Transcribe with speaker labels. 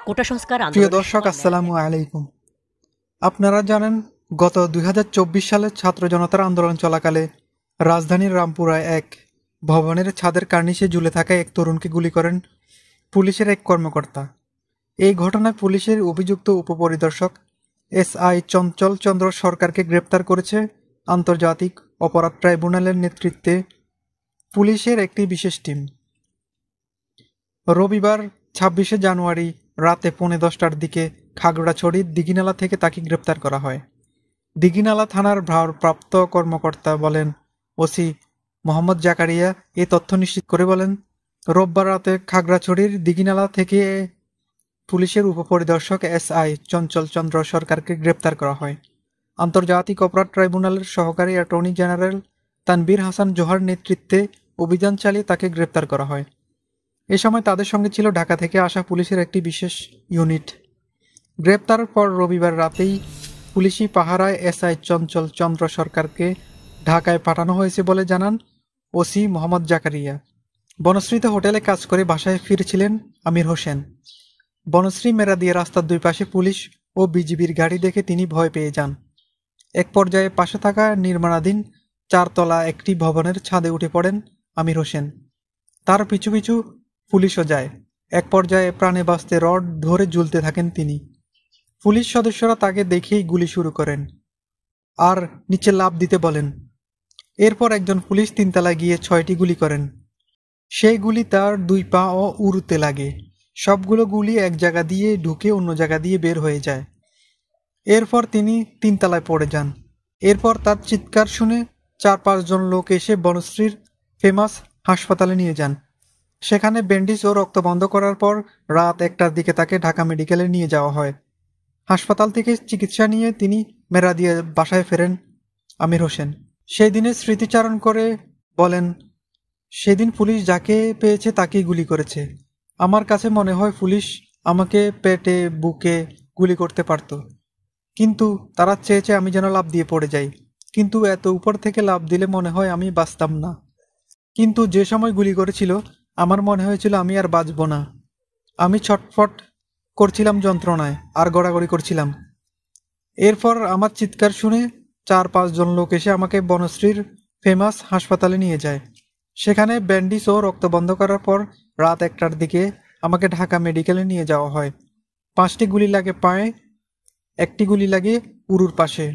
Speaker 1: কোটা সংস্কার
Speaker 2: প্রিয়
Speaker 1: আন্দোলনের
Speaker 2: দর্শক,
Speaker 1: সময়
Speaker 2: আসসালামু আলাইকুম। আপনারা জানেন, গত ২০২৪ সালে ছাত্র জনতার আন্দোলন চলাকালে রাজধানীর রামপুরায় এক ভবনের ছাদের কার্নিশে ঝুলে থাকা এক তরুণকে গুলি করেন পুলিশের এক কর্মকর্তা। এই ঘটনায় পুলিশের অভিযুক্ত উপপরিদর্শক SI চঞ্চল চন্দ্র সরকারকে গ্রেপ্তার করেছে আন্তর্জাতিক অপরাধ ট্রাইব্যুনালের নেতৃত্বে পুলিশের একটি বিশেষ টিম। রবিবার ২৬শে জানুয়ারি রাতে ১:১০টার দিকে খাগড়াছড়ির দিঘিনালা থেকে তাকে গ্রেপ্তার করা হয়। দিঘিনালা থানার ভারপ্রাপ্ত কর্মকর্তা বলেন, ওসি মোহাম্মদ জাকারিয়া এ তথ্য নিশ্চিত করে বলেন, রোববার রাতে খাগড়াছড়ির দিঘিনালা থেকে পুলিশের উপপরিদর্শক SI চঞ্চল চন্দ্র সরকারকে গ্রেপ্তার করা হয়। আন্তর্জাতিক অপরাধ ট্রাইব্যুনালের সহকারী অ্যাটর্নি জেনারেল তানবীর হাসান জোহার নেতৃত্বে অভিযান চালিয়ে তাকে গ্রেপ্তার করা হয়। এ সময় তাদের সঙ্গে ছিল ঢাকা থেকে আসা পুলিশের একটি বিশেষ ইউনিট। গ্রেপ্তারের পর রবিবার রাতেই পুলিশি পাহারায় SI চঞ্চল চন্দ্র সরকারকে ঢাকায় পাঠানো হয়েছে বলে জানান ওসি মোহাম্মদ জাকারিয়া। বনশ্রীতে হোটেলে কাজ করে বাসায় ফিরছিলেন আমির হোসেন। বনশ্রী মেরা দিয়ে রাস্তার দুই পাশে পুলিশ ও বিজিবির গাড়ি দেখে তিনি ভয় পেয়ে যান। এক পর্যায়ে পাশে থাকা নির্মাণাধীন 4তলা একটি ভবনের ছাদে উঠে পড়েন আমির হোসেন। তার পিছু পিছু পুলিশও যায়। এক পর্যায়ে প্রাণে বাঁচতে রড ধরে ঝুলতে থাকেন তিনি। পুলিশ সদস্যরা তাকে দেখেই গুলি শুরু করেন আর নিচে লাফ দিতে বলেন। এরপর একজন পুলিশ 3তলায় গিয়ে 6টি গুলি করেন। সেই গুলি তার 2 পা ও উড়তে লাগে। সবগুলো গুলি এক জায়গা দিয়ে ঢুকে অন্য জায়গা দিয়ে বের হয়ে যায়। এরপর তিনি 3তলায় পড়ে যান। এরপর তার চিৎকার শুনে 4-5 জন লোক এসে বনশ্রীর ফেমাস হাসপাতালে নিয়ে যান। সেখানে ব্যান্ডেজ ও রক্ত বন্ধ করার পর রাত 1টার দিকে তাকে ঢাকা মেডিকেলে নিয়ে যাওয়া হয়। হাসপাতাল থেকে চিকিৎসা নিয়ে তিনি মেরাদিয়া বাসায় ফেরেন আমির হোসেন। সেই দিনের স্মৃতিচারণ করে বলেন, সেদিন পুলিশ যাকে পেয়েছে তাকেই গুলি করেছে। আমার কাছে মনে হয় পুলিশ আমাকে পেটে বুকে গুলি করতে পারত, কিন্তু তারা চেয়েছে আমি যেন লাফ দিয়ে পড়ে যাই। কিন্তু এত উপর থেকে লাফ দিলে মনে হয় আমি বাঁচতাম না। কিন্তু যে সময় গুলি করেছিল আমার মনে হয়েছিল আমি আর বাঁচব না। আমি ছটফট করছিলাম যন্ত্রণায় আর গড়াগড়ি করছিলাম। এরপর আমার চিৎকার শুনে 4-5 জন লোক এসে আমাকে বনশ্রীর ফেমাস হাসপাতালে নিয়ে যায়। সেখানে ব্যান্ডেজ ও রক্ত বন্ধ করার পর রাত 1টার দিকে আমাকে ঢাকা মেডিকেলে নিয়ে যাওয়া হয়। 5টি গুলি লাগে পায়ে, 1টি গুলি লাগে উরুর পাশে।